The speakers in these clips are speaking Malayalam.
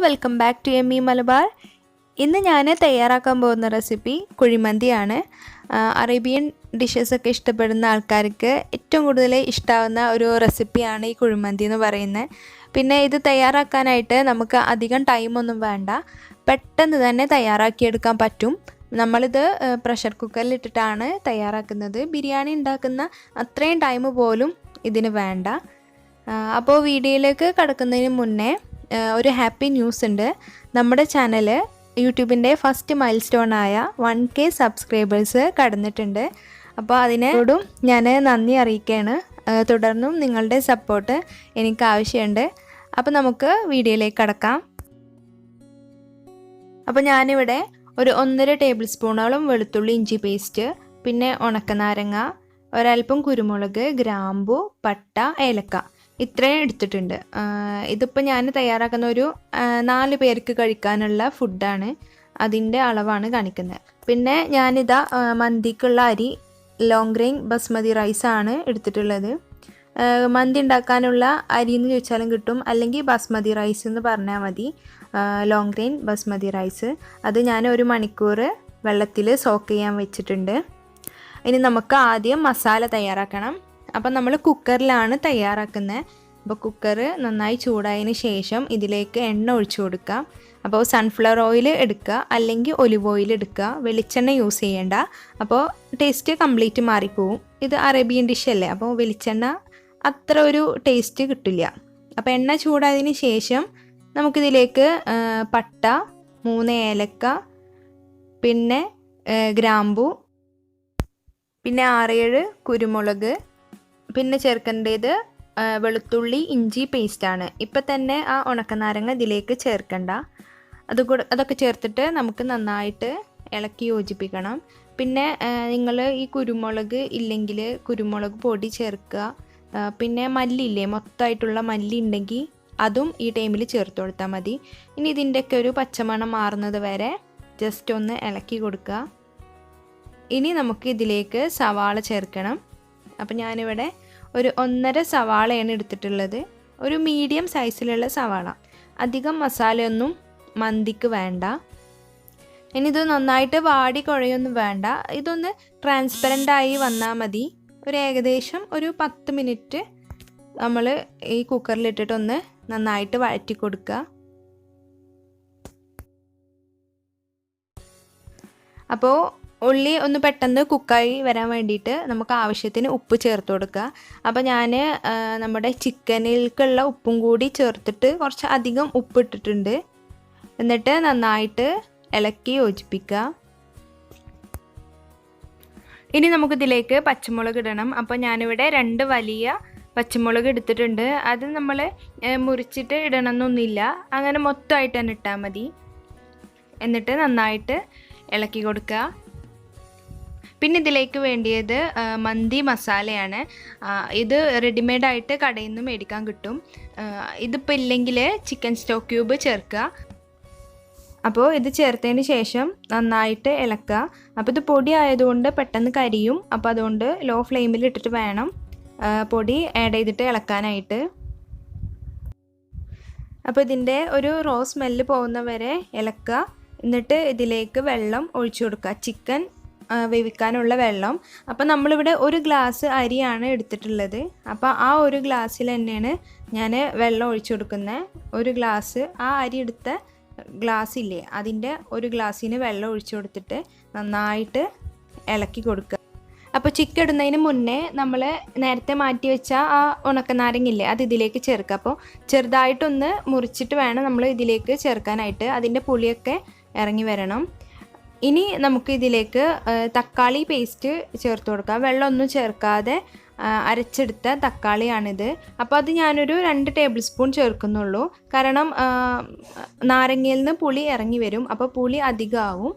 വെൽക്കം ബാക്ക് ടു എമ്മി മലബാർ. ഇന്ന് ഞാൻ തയ്യാറാക്കാൻ പോകുന്ന റെസിപ്പി കുഴിമന്തിയാണ്. അറേബ്യൻ ഡിഷസൊക്കെ ഇഷ്ടപ്പെടുന്ന ആൾക്കാർക്ക് ഏറ്റവും കൂടുതൽ ഇഷ്ടമാവുന്ന ഒരു റെസിപ്പിയാണ് ഈ കുഴിമന്തി എന്ന് പറയുന്നത്. പിന്നെ ഇത് തയ്യാറാക്കാനായിട്ട് നമുക്ക് അധികം ടൈമൊന്നും വേണ്ട, പെട്ടെന്ന് തന്നെ തയ്യാറാക്കിയെടുക്കാൻ പറ്റും. നമ്മളിത് പ്രഷർ കുക്കറിലിട്ടിട്ടാണ് തയ്യാറാക്കുന്നത്. ബിരിയാണി ഉണ്ടാക്കുന്ന അത്രയും ടൈം പോലും ഇതിന് വേണ്ട. അപ്പോൾ വീഡിയോയിലേക്ക് കടക്കുന്നതിന് മുന്നേ ഒരു ഹാപ്പി ന്യൂസ് ഉണ്ട്. നമ്മുടെ ചാനൽ യൂട്യൂബിൻ്റെ ഫസ്റ്റ് മൈൽ സ്റ്റോണായ 1K സബ്സ്ക്രൈബേഴ്സ് കടന്നിട്ടുണ്ട്. അപ്പോൾ അതിനോടും ഞാൻ നന്ദി അറിയിക്കുകയാണ്. തുടർന്നും നിങ്ങളുടെ സപ്പോർട്ട് എനിക്ക് ആവശ്യമുണ്ട്. അപ്പോൾ നമുക്ക് വീഡിയോയിലേക്ക് കടക്കാം. അപ്പോൾ ഞാനിവിടെ ഒരു 1.5 ടേബിൾ സ്പൂണോളം വെളുത്തുള്ളി ഇഞ്ചി പേസ്റ്റ്, പിന്നെ ഉണക്കനാരങ്ങ, ഒരൽപ്പം കുരുമുളക്, ഗ്രാമ്പു, പട്ട, ഏലക്ക ഇത്രയും എടുത്തിട്ടുണ്ട്. ഇതിപ്പോൾ ഞാൻ തയ്യാറാക്കുന്ന ഒരു 4 പേർക്ക് കഴിക്കാനുള്ള ഫുഡാണ്, അതിൻ്റെ അളവാണ് കാണിക്കുന്നത്. പിന്നെ ഞാനിതാ മന്തിക്കുള്ള അരി ലോങ് ഗ്രെയിൻ ബസ്മതി റൈസാണ് എടുത്തിട്ടുള്ളത്. മന്തി ഉണ്ടാക്കാനുള്ള അരി എന്ന് ചോദിച്ചാലും കിട്ടും, അല്ലെങ്കിൽ ബസ്മതി റൈസ് എന്ന് പറഞ്ഞാൽ മതി. ലോങ് ഗ്രെയിൻ ബസ്മതി റൈസ് അത് ഞാൻ 1 മണിക്കൂർ വെള്ളത്തിൽ സോക്ക് ചെയ്യാൻ വെച്ചിട്ടുണ്ട്. ഇനി നമുക്ക് ആദ്യം മസാല തയ്യാറാക്കണം. അപ്പം നമ്മൾ കുക്കറിലാണ് തയ്യാറാക്കുന്നത്. അപ്പോൾ കുക്കർ നന്നായി ചൂടായതിന് ശേഷം ഇതിലേക്ക് എണ്ണ ഒഴിച്ചു കൊടുക്കുക. അപ്പോൾ സൺഫ്ലവർ ഓയിൽ എടുക്കുക, അല്ലെങ്കിൽ ഒലിവ് ഓയിൽ എടുക്കുക. വെളിച്ചെണ്ണ യൂസ് ചെയ്യേണ്ട, അപ്പോൾ ടേസ്റ്റ് കംപ്ലീറ്റ് മാറിപ്പോവും. ഇത് അറേബ്യൻ ഡിഷല്ലേ, അപ്പോൾ വെളിച്ചെണ്ണ അത്ര ഒരു ടേസ്റ്റ് കിട്ടില്ല. അപ്പോൾ എണ്ണ ചൂടായതിന് ശേഷം നമുക്കിതിലേക്ക് പട്ട, 3 ഏലക്ക, പിന്നെ ഗ്രാമ്പു, പിന്നെ 6-7 കുരുമുളക്, പിന്നെ ചേർക്കേണ്ടത് വെളുത്തുള്ളി ഇഞ്ചി പേസ്റ്റാണ്. ഇപ്പം തന്നെ ആ ഉണക്കനാരങ്ങ ഇതിലേക്ക് ചേർക്കണ്ട. അതൊക്കെ ചേർത്തിട്ട് നമുക്ക് നന്നായിട്ട് ഇളക്കി യോജിപ്പിക്കണം. പിന്നെ നിങ്ങൾ ഈ കുരുമുളക് ഇല്ലെങ്കിൽ കുരുമുളക് പൊടി ചേർക്കുക. പിന്നെ മല്ലിയില്ലേ, മൊത്തമായിട്ടുള്ള മല്ലി ഉണ്ടെങ്കിൽ അതും ഈ ടൈമിൽ ചേർത്ത് കൊടുത്താൽ മതി. ഇനി ഇതിൻ്റെയൊക്കെ ഒരു പച്ചമണം മാറുന്നത് വരെ ജസ്റ്റ് ഒന്ന് ഇളക്കി കൊടുക്കുക. ഇനി നമുക്ക് ഇതിലേക്ക് സവാള ചേർക്കണം. അപ്പം ഞാനിവിടെ ഒരു 1.5 സവാളയാണ് എടുത്തിട്ടുള്ളത്. ഒരു മീഡിയം സൈസിലുള്ള സവാള. അധികം മസാലയൊന്നും മന്തിക്ക് വേണ്ട. ഇനി ഇത് നന്നായിട്ട് വാടി കുഴയൊന്നും വേണ്ട, ഇതൊന്ന് ട്രാൻസ്പെറൻ്റായി വന്നാൽ മതി. ഏകദേശം ഒരു 10 മിനിറ്റ് നമ്മൾ ഈ കുക്കറിലിട്ടിട്ടൊന്ന് നന്നായിട്ട് വഴറ്റി കൊടുക്കുക. അപ്പോൾ ഉള്ളി ഒന്ന് പെട്ടെന്ന് കുക്കായി വരാൻ വേണ്ടിയിട്ട് നമുക്ക് ആവശ്യത്തിന് ഉപ്പ് ചേർത്ത് കൊടുക്കുക. അപ്പോൾ ഞാൻ നമ്മുടെ ചിക്കനിലേക്കുള്ള ഉപ്പും കൂടി ചേർത്തിട്ട് കുറച്ച് അധികം ഉപ്പ് ഇട്ടിട്ടുണ്ട്. എന്നിട്ട് നന്നായിട്ട് ഇളക്കി യോജിപ്പിക്കുക. ഇനി നമുക്കിതിലേക്ക് പച്ചമുളക് ഇടണം. അപ്പോൾ ഞാനിവിടെ 2 വലിയ പച്ചമുളക് എടുത്തിട്ടുണ്ട്. അത് നമ്മൾ മുറിച്ചിട്ട് ഇടണമെന്നൊന്നുമില്ല, അങ്ങനെ മൊത്തമായിട്ട് തന്നെ ഇട്ടാൽ മതി. എന്നിട്ട് നന്നായിട്ട് ഇളക്കി കൊടുക്കുക. പിന്നെ ഇതിലേക്ക് വേണ്ടിയത് മന്തി മസാലയാണ്. ഇത് റെഡിമെയ്ഡായിട്ട് കടയിൽ നിന്ന് മേടിക്കാൻ കിട്ടും. ഇതിപ്പോൾ ഇല്ലെങ്കിൽ ചിക്കൻ സ്റ്റോക്ക് ക്യൂബ് ചേർക്കുക. അപ്പോൾ ഇത് ചേർത്തതിന് ശേഷം നന്നായിട്ട് ഇളക്കുക. അപ്പോൾ ഇത് പൊടി ആയതുകൊണ്ട് പെട്ടെന്ന് കരിയും. അപ്പോൾ അതുകൊണ്ട് ലോ ഫ്ലെയിമിൽ ഇട്ടിട്ട് വേണം പൊടി ആഡ് ചെയ്തിട്ട് ഇളക്കാനായിട്ട്. അപ്പോൾ ഇതിൻ്റെ ഒരു റോ സ്മെല്ല് പോകുന്നവരെ ഇളക്കുക. എന്നിട്ട് ഇതിലേക്ക് വെള്ളം ഒഴിച്ചു കൊടുക്കുക, ചിക്കൻ വേവിക്കാനുള്ള വെള്ളം. അപ്പോൾ നമ്മളിവിടെ 1 ഗ്ലാസ് അരിയാണ് എടുത്തിട്ടുള്ളത്. അപ്പോൾ ആ 1 ഗ്ലാസ്സിൽ തന്നെയാണ് ഞാൻ വെള്ളം ഒഴിച്ചു കൊടുക്കുന്നത്. 1 ഗ്ലാസ് ആ അരി എടുത്ത ഗ്ലാസ് ഇല്ലേ, അതിൻ്റെ 1 ഗ്ലാസ്സിന് വെള്ളം ഒഴിച്ചു കൊടുത്തിട്ട് നന്നായിട്ട് ഇളക്കി കൊടുക്കുക. അപ്പോൾ ചിക്കൻ ഇടുന്നതിന് മുന്നേ നമ്മൾ നേരത്തെ മാറ്റി വെച്ച ആ ഉണക്കനാരങ്ങയില്ലേ, അത് ഇതിലേക്ക് ചേർക്കുക. അപ്പോൾ ചെറുതായിട്ടൊന്ന് മുറിച്ചിട്ട് വേണം നമ്മൾ ഇതിലേക്ക് ചേർക്കാനായിട്ട്, അതിൻ്റെ പുളിയൊക്കെ ഇറങ്ങി വരണം. ഇനി നമുക്ക് ഇതിലേക്ക് തക്കാളി പേസ്റ്റ് ചേർത്ത് കൊടുക്കാം. വെള്ളമൊന്നും ചേർക്കാതെ അരച്ചെടുത്ത തക്കാളിയാണിത്. അപ്പോൾ അത് ഞാനൊരു 2 ടേബിൾ സ്പൂൺ ചേർക്കുന്നുള്ളൂ, കാരണം നാരങ്ങയിൽ നിന്ന് പുളി ഇറങ്ങി വരും, അപ്പോൾ പുളി അധികമാവും.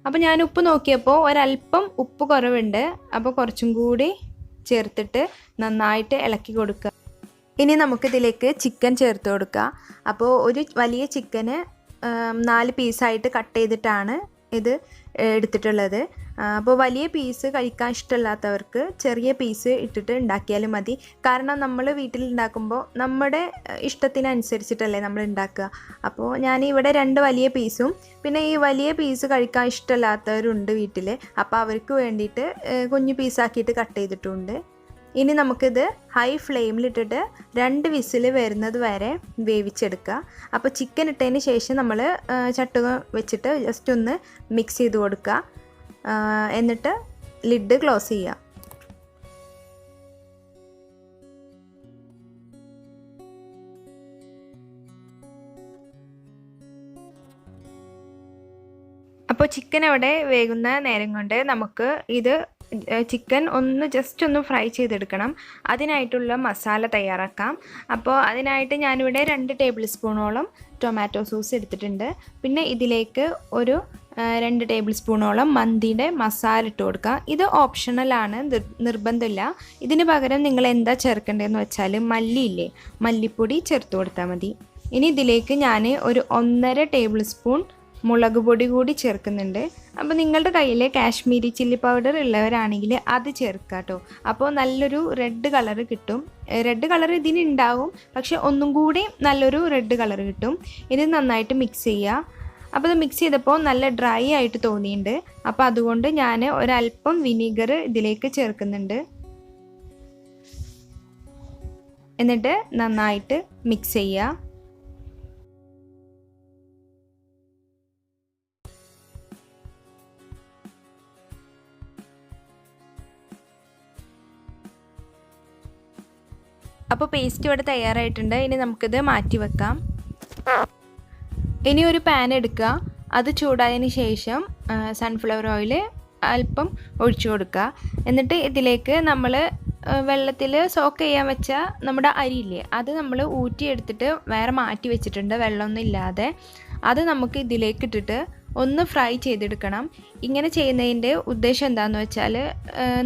അപ്പോൾ ഞാൻ ഉപ്പ് നോക്കിയപ്പോൾ ഒരല്പം ഉപ്പ് കുറവുണ്ട്, അപ്പോൾ കുറച്ചും കൂടി ചേർത്തിട്ട് നന്നായിട്ട് ഇളക്കി കൊടുക്കുക. ഇനി നമുക്കിതിലേക്ക് ചിക്കൻ ചേർത്ത് കൊടുക്കുക. അപ്പോൾ ഒരു വലിയ ചിക്കന് 4 പീസായിട്ട് കട്ട് ചെയ്തിട്ടാണ് ഇത് എടുത്തിട്ടുള്ളത്. അപ്പോൾ വലിയ പീസ് കഴിക്കാൻ ഇഷ്ടമില്ലാത്തവർക്ക് ചെറിയ പീസ് ഇട്ടിട്ട് ഉണ്ടാക്കിയാലും മതി. കാരണം നമ്മൾ വീട്ടിൽ ഉണ്ടാക്കുമ്പോൾ നമ്മുടെ ഇഷ്ടത്തിനനുസരിച്ചിട്ടല്ലേ നമ്മൾ ഉണ്ടാക്കുക. അപ്പോൾ ഞാനിവിടെ 2 വലിയ പീസും പിന്നെ ഈ വലിയ പീസ് കഴിക്കാൻ ഇഷ്ടമില്ലാത്തവരുണ്ട് വീട്ടിൽ. അപ്പോൾ അവർക്ക് വേണ്ടിയിട്ട് കുഞ്ഞു പീസാക്കിയിട്ട് കട്ട് ചെയ്തിട്ടുണ്ട്. ഇനി നമുക്കിത് ഹൈ ഫ്ലെയിമിലിട്ടിട്ട് 2 വിസിൽ വരുന്നത് വരെ വേവിച്ചെടുക്കുക. അപ്പോൾ ചിക്കൻ ഇട്ടതിന് ശേഷം നമ്മൾ ചട്ടുക വെച്ചിട്ട് ജസ്റ്റ് ഒന്ന് മിക്സ് ചെയ്ത് കൊടുക്കുക. എന്നിട്ട് ലിഡ് ക്ലോസ് ചെയ്യുക. അപ്പോൾ ചിക്കൻ അവിടെ വേകുന്ന നേരം കൊണ്ട് നമുക്ക് ഇത് ചിക്കൻ ജസ്റ്റ് ഒന്ന് ഫ്രൈ ചെയ്തെടുക്കണം. അതിനായിട്ടുള്ള മസാല തയ്യാറാക്കാം. അപ്പോൾ അതിനായിട്ട് ഞാനിവിടെ 2 ടേബിൾ സ്പൂണോളം ടൊമാറ്റോ സോസ് എടുത്തിട്ടുണ്ട്. പിന്നെ ഇതിലേക്ക് ഒരു 2 ടേബിൾ സ്പൂണോളം മന്തിയുടെ മസാല ഇട്ട് കൊടുക്കുക. ഇത് ഓപ്ഷണലാണ്, നിർബന്ധമില്ല. ഇതിന് പകരം നിങ്ങൾ എന്താ ചേർക്കേണ്ടതെന്ന് വെച്ചാൽ മല്ലിപ്പൊടി ചേർത്ത് കൊടുത്താൽ മതി. ഇനി ഇതിലേക്ക് ഞാൻ ഒരു 1.5 ടേബിൾ സ്പൂൺ മുളക് പൊടി കൂടി ചേർക്കുന്നുണ്ട്. അപ്പോൾ നിങ്ങളുടെ കയ്യിൽ കാശ്മീരി ചില്ലി പൗഡർ ഉള്ളവരാണെങ്കിൽ അത് ചേർക്കുക കേട്ടോ. അപ്പോൾ നല്ലൊരു റെഡ് കളർ കിട്ടും. റെഡ് കളർ ഇതിനുണ്ടാവും, പക്ഷെ ഒന്നും കൂടി നല്ലൊരു റെഡ് കളർ കിട്ടും. ഇത് നന്നായിട്ട് മിക്സ് ചെയ്യുക. അപ്പോൾ ഇത് മിക്സ് ചെയ്തപ്പോൾ നല്ല ഡ്രൈ ആയിട്ട് തോന്നിയിട്ടുണ്ട്. അപ്പോൾ അതുകൊണ്ട് ഞാൻ ഒരല്പം വിനീഗർ ഇതിലേക്ക് ചേർക്കുന്നുണ്ട്. എന്നിട്ട് നന്നായിട്ട് മിക്സ് ചെയ്യുക. അപ്പോൾ പേസ്റ്റ് ഇവിടെ തയ്യാറായിട്ടുണ്ട്. ഇനി നമുക്കിത് മാറ്റി വെക്കാം. ഇനി ഒരു പാൻ എടുക്കുക. അത് ചൂടായതിന് ശേഷം സൺഫ്ലവർ ഓയിൽ അല്പം ഒഴിച്ചു കൊടുക്കുക. എന്നിട്ട് ഇതിലേക്ക് നമ്മൾ വെള്ളത്തിൽ സോക്ക് ചെയ്യാൻ വെച്ച നമ്മുടെ അരിയില്ലേ, അത് നമ്മൾ ഊറ്റിയെടുത്തിട്ട് വേറെ മാറ്റി വെച്ചിട്ടുണ്ട്, വെള്ളമൊന്നും ഇല്ലാതെ. അത് നമുക്ക് ഇതിലേക്ക് ഇട്ടിട്ട് ഒന്ന് ഫ്രൈ ചെയ്തെടുക്കണം. ഇങ്ങനെ ചെയ്യുന്നതിൻ്റെ ഉദ്ദേശം എന്താണെന്ന് വെച്ചാൽ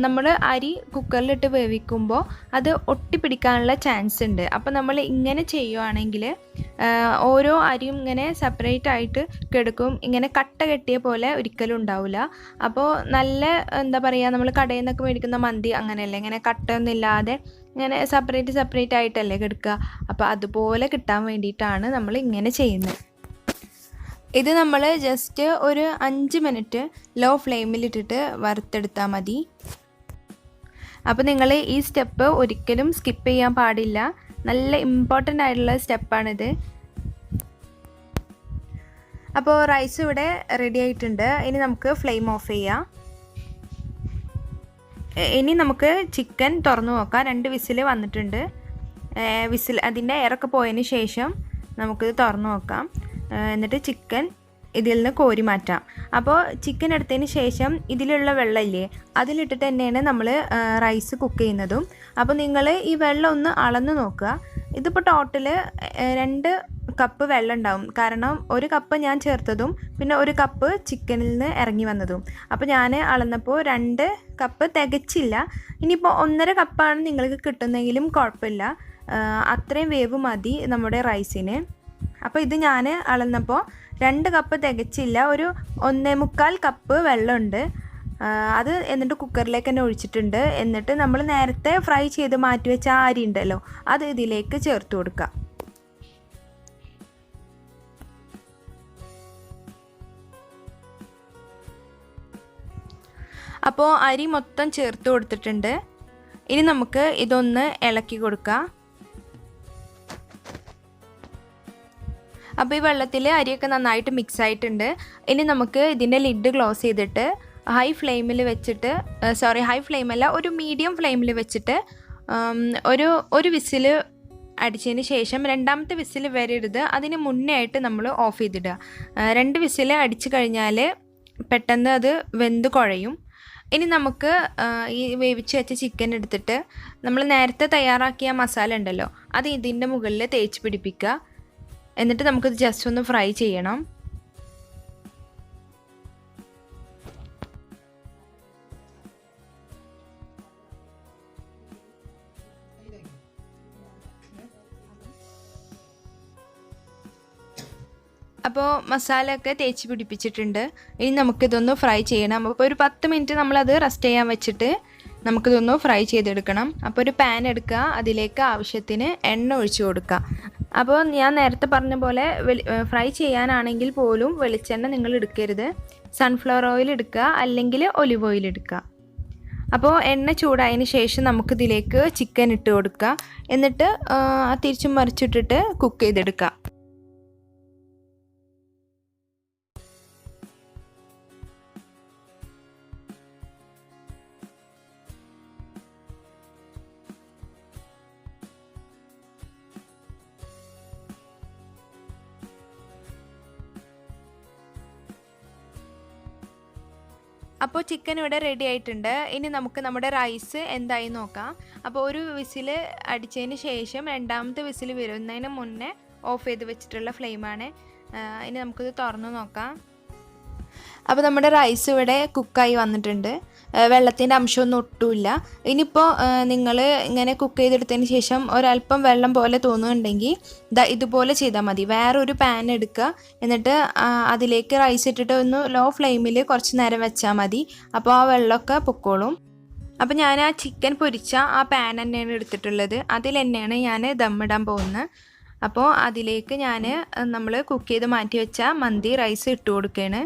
നമ്മൾ അരി കുക്കറിലിട്ട് വേവിക്കുമ്പോൾ അത് ഒട്ടിപ്പിടിക്കാനുള്ള ചാൻസ് ഉണ്ട്. അപ്പോൾ നമ്മൾ ഇങ്ങനെ ചെയ്യുവാണെങ്കിൽ ഓരോ അരിയും ഇങ്ങനെ സെപ്പറേറ്റ് ആയിട്ട് കിടക്കും. ഇങ്ങനെ കട്ട കെട്ടിയ പോലെ ഒരിക്കലും ഉണ്ടാവില്ല. അപ്പോൾ നല്ല എന്താ പറയുക, നമ്മൾ കടയിൽ നിന്നൊക്കെ മേടിക്കുന്ന മന്തി അങ്ങനെയല്ലേ, ഇങ്ങനെ കട്ടയൊന്നുമില്ലാതെ ഇങ്ങനെ സെപ്പറേറ്റ് ആയിട്ടല്ലേ കിടക്കുക. അപ്പോൾ അതുപോലെ കിട്ടാൻ വേണ്ടിയിട്ടാണ് നമ്മൾ ഇങ്ങനെ ചെയ്യുന്നത്. ഇത് നമ്മൾ ജസ്റ്റ് ഒരു 5 മിനിറ്റ് ലോ ഫ്ലെയിമിലിട്ടിട്ട് വറുത്തെടുത്താൽ മതി. അപ്പോൾ നിങ്ങൾ ഈ സ്റ്റെപ്പ് ഒരിക്കലും സ്കിപ്പ് ചെയ്യാൻ പാടില്ല. നല്ല ഇമ്പോർട്ടൻ്റ് ആയിട്ടുള്ള സ്റ്റെപ്പാണിത്. അപ്പോൾ റൈസ് ഇവിടെ റെഡി ആയിട്ടുണ്ട്. ഇനി നമുക്ക് ഫ്ലെയിം ഓഫ് ചെയ്യാം. ഇനി നമുക്ക് ചിക്കൻ തുറന്നു നോക്കാം. 2 വിസിൽ വന്നിട്ടുണ്ട്. അതിൻ്റെ എയറൊക്കെ പോയതിന് ശേഷം നമുക്കിത് തുറന്നു നോക്കാം. എന്നിട്ട് ചിക്കൻ ഇതിൽ നിന്ന് കോരി മാറ്റാം. അപ്പോൾ ചിക്കൻ എടുത്തതിന് ശേഷം ഇതിലുള്ള വെള്ളമില്ലേ, അതിലിട്ടിട്ട് തന്നെയാണ് നമ്മൾ റൈസ് കുക്ക് ചെയ്യുന്നതും. അപ്പോൾ നിങ്ങൾ ഈ വെള്ളം ഒന്ന് അളന്ന് നോക്കുക. ഇതിപ്പോൾ ടോട്ടൽ 2 കപ്പ് വെള്ളം ഉണ്ടാവും. കാരണം 1 കപ്പ് ഞാൻ ചേർത്തതും പിന്നെ 1 കപ്പ് ചിക്കനിൽ നിന്ന് ഇറങ്ങി വന്നതും. അപ്പോൾ ഞാൻ അളന്നപ്പോൾ 2 കപ്പ് തികച്ചില്ല. ഇനിയിപ്പോൾ 1.5 കപ്പാണ് നിങ്ങൾക്ക് കിട്ടുന്നെങ്കിലും കുഴപ്പമില്ല. അത്രയും വേവ് മതി നമ്മുടെ റൈസിന്. അപ്പോൾ ഇത് ഞാൻ അളന്നപ്പോൾ 2 കപ്പ് തികച്ചില്ല. ഒരു 1.25 കപ്പ് വെള്ളമുണ്ട്. അത് എന്നിട്ട് കുക്കറിലേക്ക് തന്നെ ഒഴിച്ചിട്ടുണ്ട്. എന്നിട്ട് നമ്മൾ നേരത്തെ ഫ്രൈ ചെയ്ത് മാറ്റി വെച്ച ആ അരി ഉണ്ടല്ലോ, അത് ഇതിലേക്ക് ചേർത്ത് കൊടുക്കുക. അപ്പോൾ അരി മൊത്തം ചേർത്ത് കൊടുത്തിട്ടുണ്ട്. ഇനി നമുക്ക് ഇതൊന്ന് ഇളക്കി കൊടുക്കാം. അപ്പോൾ ഈ വെള്ളത്തിൽ അരിയൊക്കെ നന്നായിട്ട് മിക്സ് ആയിട്ടുണ്ട്. ഇനി നമുക്ക് ഇതിൻ്റെ ലിഡ് ക്ലോസ് ചെയ്തിട്ട് ഹൈ ഫ്ലെയിമല്ല, ഒരു മീഡിയം ഫ്ലെയിമിൽ വെച്ചിട്ട് ഒരു വിസിൽ അടിച്ചതിന് ശേഷം 2ാമത്തെ വിസിൽ വരരുത്, അതിന് മുന്നേ ആയിട്ട് നമ്മൾ ഓഫ് ചെയ്തിടുക. 2 വിസിൽ അടിച്ചു കഴിഞ്ഞാൽ പെട്ടെന്ന് അത് വെന്ത് കുഴയും. ഇനി നമുക്ക് ഈ വേവിച്ച് വെച്ച ചിക്കൻ എടുത്തിട്ട് നമ്മൾ നേരത്തെ തയ്യാറാക്കിയ മസാല ഉണ്ടല്ലോ, അത് ഇതിൻ്റെ മുകളിൽ തേച്ച് പിടിപ്പിക്കുക. എന്നിട്ട് നമുക്കിത് ജസ്റ്റ് ഒന്ന് ഫ്രൈ ചെയ്യണം. അപ്പോൾ മസാല ഒക്കെ തേച്ച് പിടിപ്പിച്ചിട്ടുണ്ട്. ഇനി നമുക്കിതൊന്ന് ഫ്രൈ ചെയ്യണം. അപ്പോൾ ഒരു 10 മിനിറ്റ് നമ്മളത് റെസ്റ്റ് ചെയ്യാൻ വെച്ചിട്ട് നമുക്കിതൊന്ന് ഫ്രൈ ചെയ്തെടുക്കണം. അപ്പോൾ ഒരു പാൻ എടുക്കുക, അതിലേക്ക് ആവശ്യത്തിന് എണ്ണ ഒഴിച്ചു കൊടുക്കുക. അപ്പോൾ ഞാൻ നേരത്തെ പറഞ്ഞ പോലെ ഫ്രൈ ചെയ്യാനാണെങ്കിൽ പോലും വെളിച്ചെണ്ണ നിങ്ങൾ എടുക്കരുത്. സൺഫ്ലവർ ഓയിൽ എടുക്കുക, അല്ലെങ്കിൽ ഒലിവ് ഓയിൽ എടുക്കുക. അപ്പോൾ എണ്ണ ചൂടായതിന് ശേഷം നമുക്കിതിലേക്ക് ചിക്കൻ ഇട്ട് കൊടുക്കുക. എന്നിട്ട് തിരിച്ചും മറിച്ചിട്ടിട്ട് കുക്ക് ചെയ്തെടുക്കുക. അപ്പോൾ ചിക്കൻ ഇവിടെ റെഡി ആയിട്ടുണ്ട്. ഇനി നമുക്ക് നമ്മുടെ റൈസ് എന്തായി നോക്കാം. അപ്പോൾ ഒരു വിസിൽ അടിച്ചതിന് ശേഷം രണ്ടാമത്തെ വിസിൽ വരുന്നതിന് മുന്നേ ഓഫ് ചെയ്ത് വെച്ചിട്ടുള്ള ഫ്ലെയിമാണ്. ഇനി നമുക്കിത് തുറന്ന് നോക്കാം. അപ്പോൾ നമ്മുടെ റൈസ് ഇവിടെ കുക്കായി വന്നിട്ടുണ്ട്. വെള്ളത്തിൻ്റെ അംശമൊന്നും ഒട്ടുമില്ല. ഇനിയിപ്പോൾ നിങ്ങൾ ഇങ്ങനെ കുക്ക് ചെയ്തെടുത്തതിന് ശേഷം ഒരല്പം വെള്ളം പോലെ തോന്നുന്നുണ്ടെങ്കിൽ ഇതുപോലെ ചെയ്താൽ മതി. വേറൊരു പാൻ എടുക്കുക, എന്നിട്ട് അതിലേക്ക് റൈസ് ഇട്ടിട്ട് ഒന്ന് ലോ ഫ്ലെയിമിൽ കുറച്ച് നേരം വെച്ചാൽ മതി. അപ്പോൾ ആ വെള്ളമൊക്കെ പൊക്കോളും. അപ്പോൾ ഞാൻ ആ ചിക്കൻ പൊരിച്ച ആ പാൻ തന്നെയാണ് എടുത്തിട്ടുള്ളത്. അതിൽ തന്നെയാണ് ഞാൻ ദമ്മിടാൻ പോകുന്നത്. അപ്പോൾ അതിലേക്ക് ഞാൻ നമ്മൾ കുക്ക് ചെയ്ത് മാറ്റി വെച്ച മന്തി റൈസ് ഇട്ട് കൊടുക്കുകയാണ്.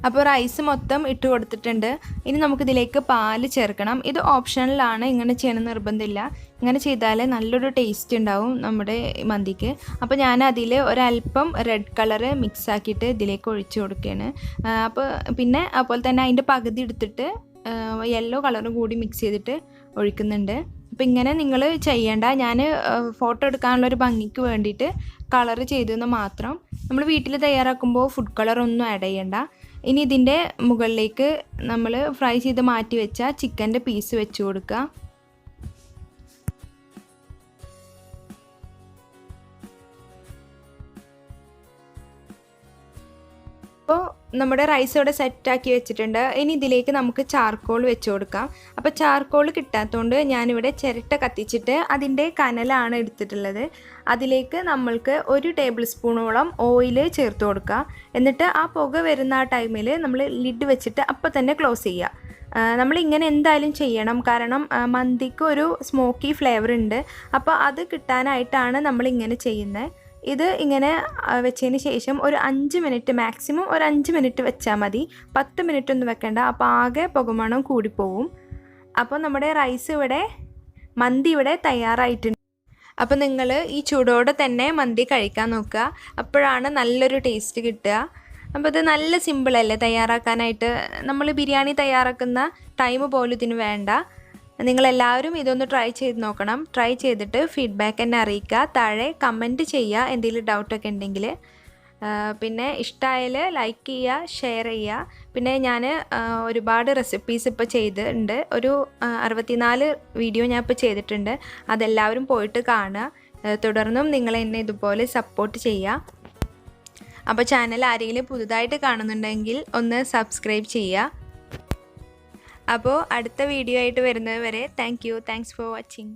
അപ്പോൾ റൈസ് മൊത്തം ഇട്ട് കൊടുത്തിട്ടുണ്ട്. ഇനി നമുക്കിതിലേക്ക് പാല് ചേർക്കണം. ഇത് ഓപ്ഷണലാണ്, ഇങ്ങനെ ചെയ്യണം നിർബന്ധമില്ല. ഇങ്ങനെ ചെയ്താൽ നല്ലൊരു ടേസ്റ്റ് ഉണ്ടാവും നമ്മുടെ മന്തിക്ക്. അപ്പോൾ ഞാൻ അതിൽ ഒരല്പം റെഡ് കളറ് മിക്സ് ആക്കിയിട്ട് ഇതിലേക്ക് ഒഴിച്ചു കൊടുക്കുകയാണ്. അപ്പോൾ പിന്നെ അതുപോലെ തന്നെ അതിൻ്റെ പകുതി എടുത്തിട്ട് യെല്ലോ കളറും കൂടി മിക്സ് ചെയ്തിട്ട് ഒഴിക്കുന്നുണ്ട്. അപ്പോൾ ഇങ്ങനെ നിങ്ങൾ ചെയ്യേണ്ട. ഞാൻ ഫോട്ടോ എടുക്കാനുള്ളൊരു ഭംഗിക്ക് വേണ്ടിയിട്ട് കളറ് ചെയ്തെന്ന് മാത്രം. നമ്മൾ വീട്ടിൽ തയ്യാറാക്കുമ്പോൾ ഫുഡ് കളറൊന്നും ആഡ് ചെയ്യണ്ട. ഇനി ഇതിൻ്റെ മുകളിലേക്ക് നമ്മൾ ഫ്രൈ ചെയ്ത് മാറ്റി വെച്ച ചിക്കൻ്റെ പീസ് വെച്ച് കൊടുക്കുക. അപ്പോൾ നമ്മുടെ റൈസ് ഇവിടെ സെറ്റാക്കി വെച്ചിട്ടുണ്ട്. ഇനി ഇതിലേക്ക് നമുക്ക് ചാർക്കോൾ വെച്ച് കൊടുക്കാം. അപ്പോൾ ചാർക്കോൾ കിട്ടാത്തതുകൊണ്ട് ഞാനിവിടെ ചിരട്ട കത്തിച്ചിട്ട് അതിൻ്റെ കനലാണ് എടുത്തിട്ടുള്ളത്. അതിലേക്ക് നമ്മൾക്ക് 1 ടേബിൾ സ്പൂണോളം ഓയിൽ ചേർത്ത് കൊടുക്കുക. എന്നിട്ട് ആ പുക വരുന്ന ആ ടൈമിൽ നമ്മൾ ലിഡ് വെച്ചിട്ട് അപ്പോൾ തന്നെ ക്ലോസ് ചെയ്യുക. നമ്മളിങ്ങനെ എന്തായാലും ചെയ്യണം, കാരണം മന്തിക്ക് ഒരു സ്മോക്കി ഫ്ലേവർ ഉണ്ട്. അപ്പോൾ അത് കിട്ടാനായിട്ടാണ് നമ്മളിങ്ങനെ ചെയ്യുന്നത്. ഇത് ഇങ്ങനെ വെച്ചതിന് ശേഷം ഒരു 5 മിനിറ്റ്, മാക്സിമം ഒരു 5 മിനിറ്റ് വെച്ചാൽ മതി. 10 മിനിറ്റ് ഒന്നും വെക്കണ്ട, അപ്പോൾ ആകെ പുകമണം കൂടിപ്പോവും. അപ്പോൾ നമ്മുടെ മന്തി ഇവിടെ തയ്യാറായിട്ടുണ്ട്. അപ്പോൾ നിങ്ങൾ ഈ ചൂടോടെ തന്നെ മന്തി കഴിക്കാൻ നോക്കുക. അപ്പോഴാണ് നല്ലൊരു ടേസ്റ്റ് കിട്ടുക. അപ്പോൾ ഇത് നല്ല സിമ്പിളല്ലേ തയ്യാറാക്കാനായിട്ട്. നമ്മൾ ബിരിയാണി തയ്യാറാക്കുന്ന ടൈം പോലും ഇതിന് വേണ്ട. നിങ്ങളെല്ലാവരും ഇതൊന്ന് ട്രൈ ചെയ്ത് നോക്കണം. ട്രൈ ചെയ്തിട്ട് ഫീഡ്ബാക്ക് എന്നെ അറിയിക്കുക. താഴെ കമൻറ്റ് ചെയ്യുക എന്തെങ്കിലും ഡൗട്ടൊക്കെ ഉണ്ടെങ്കിൽ. പിന്നെ ഇഷ്ടമായാൽ ലൈക്ക് ചെയ്യുക, ഷെയർ ചെയ്യുക. പിന്നെ ഞാൻ ഒരുപാട് റെസിപ്പീസ് ഇപ്പോൾ ചെയ്തിട്ടുണ്ട്. ഒരു 64 വീഡിയോ ഞാൻ ഇപ്പോൾ ചെയ്തിട്ടുണ്ട്. അതെല്ലാവരും പോയിട്ട് കാണുക. തുടർന്നും നിങ്ങൾ എന്നെ ഇതുപോലെ സപ്പോർട്ട് ചെയ്യുക. അപ്പോൾ ചാനൽ ആരെങ്കിലും പുതുതായിട്ട് കാണുന്നുണ്ടെങ്കിൽ ഒന്ന് സബ്സ്ക്രൈബ് ചെയ്യുക. അപ്പോൾ അടുത്ത വീഡിയോ ആയിട്ട് വരുന്നത് വരെ താങ്ക്സ് ഫോർ വാച്ചിങ്.